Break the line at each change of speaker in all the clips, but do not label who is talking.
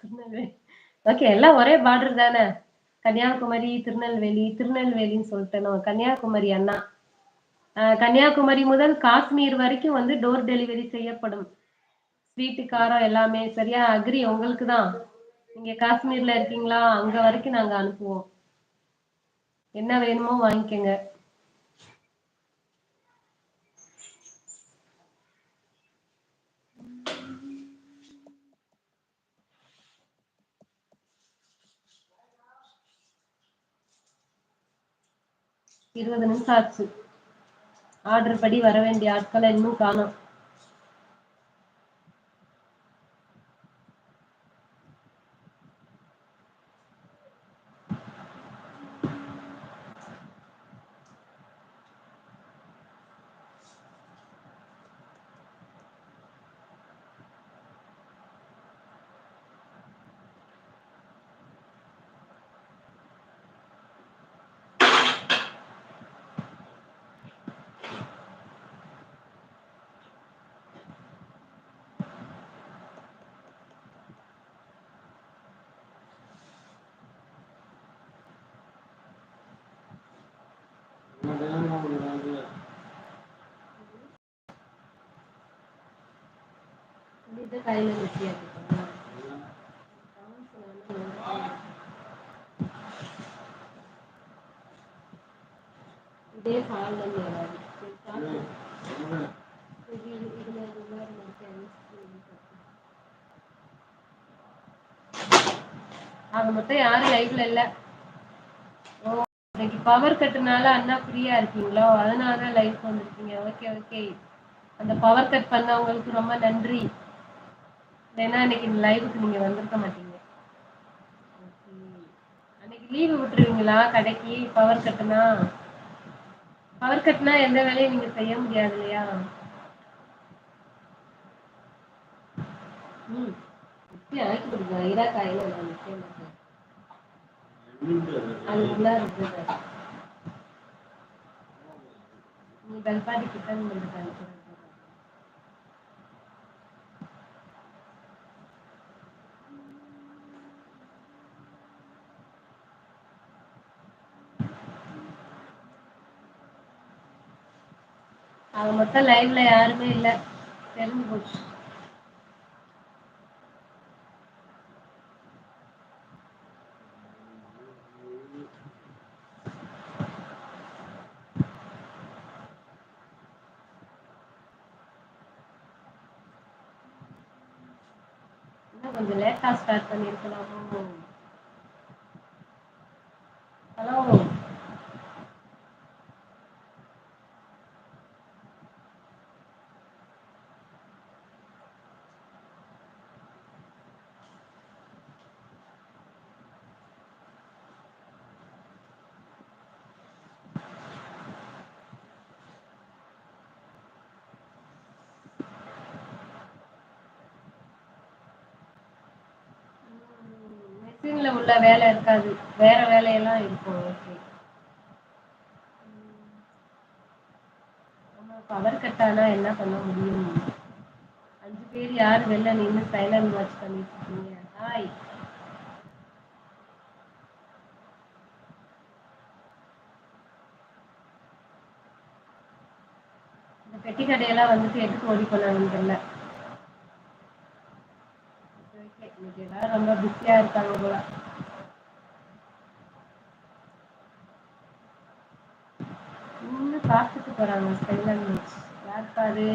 Tirunelveli. Okay. எல்லாம் ஒரே border தானே. கன்னியாகுமரி, திருநெல்வேலி, திருநெல்வேலின்னு சொல்ட்டேனோ! கன்னியாகுமரி அண்ணா. கன்னியாகுமரி முதல் காஷ்மீர் வரைக்கும் வந்து டோர் டெலிவரி செய்யப்படும். ஸ்வீட்டு, காரம் எல்லாமே. சரியா? அக்ரி உங்களுக்கு தான். நீங்க காஷ்மீர்ல இருக்கீங்களா? அங்க வரைக்கும் நாங்க அனுப்புவோம். என்ன வேணுமோ வாங்கிக்கங்க. ம். 20 நிமிஷம் ஆச்சு. ஆர்டர் படி வர வேண்டிய ஆட்கள இன்னும் காணோம். இது கையில பிஸியா இருக்கீங்களா? இதே ஹால்ல இருந்து வராது. இதுல ஆக மொத்தம் யாரும் லைவ்ல இல்ல. ஓ! இன்னைக்கு பவர் கட்டுனால அண்ணா ஃப்ரீயா இருக்கீங்களோ? அதனால தான் லைவ்க்கு வந்திருக்கீங்க. Okay, okay. அந்த பவர் கட் பண்ணவங்களுக்கு ரொம்ப நன்றி. இல்லைன்னா இன்னைக்கு லைவுக்கு நீங்க வந்திருக்க மாட்டீங்க. ஓகே. அன்னைக்கு லீவு விட்டுருவீங்களா கடைக்கு பவர் கட்டுனா? பவர் கட்னா எந்த வேலையும் நீங்க செய்ய முடியாது இல்லையா? ம். இப்படி ஆக்கி கொடுங்க. ஐரா காயில நான் நிச்சயம் பண்றேன். அதுக்குள்ள இருக்குது. நீ பெல்பாடி கிட்டன் பண்ணிட்டு அவங்க மொத்தம் லைவ்ல யாருமே இல்ல. தெரிஞ்சு போச்சு. இன்னும் கொஞ்சம் லேட்டா ஸ்டார்ட் பண்ணிருக்கலாமோ? ஹலோ. மெஷின்ல உள்ள வேலை இருக்காது. வேற வேலையெல்லாம் இருக்கும். ஓகே. ஆமா, பவர் கட் ஆனா என்ன பண்ண முடியும்? 5 பேர் யார் வெளில நின்னு சைலண்ட் வாட்ச் பண்ணிட்டு இருக்கீங்க? ஹாய். இந்த பெட்டி கடையெல்லாம் வந்துட்டு எதுக்கு ஓடி போனாங்கன்னு தெரியல. ஓகே. இன்னைக்கு எல்லாரும் ரொம்ப பிஸியா இருக்காங்க போல. நின்னு பார்த்துட்டு போறாங்க சைலண்ட் வாட்ச். யார் பாரு?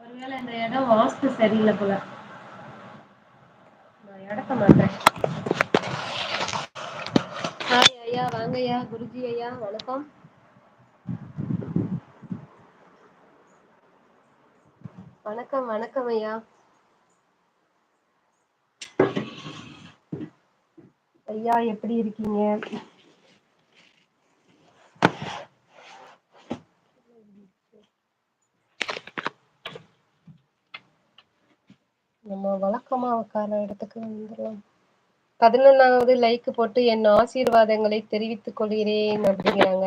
ஒருவேளை இந்த இடம் வாஸ்து சரியில்லை போல. நான் இடத்த மாட்டேன். ஹாய் ஐயா, வாங்க ஐயா, குருஜி ஐயா, வணக்கம். வணக்கம், வணக்கம் ஐயா. ஐயா எப்படி இருக்கீங்க? நம்ம வழக்கமா உட்கார இடத்துக்கு வந்துடலாம். 11வது லைக் போட்டு என் ஆசீர்வாதங்களை தெரிவித்துக் கொள்கிறேன் அப்படிங்கிறாங்க.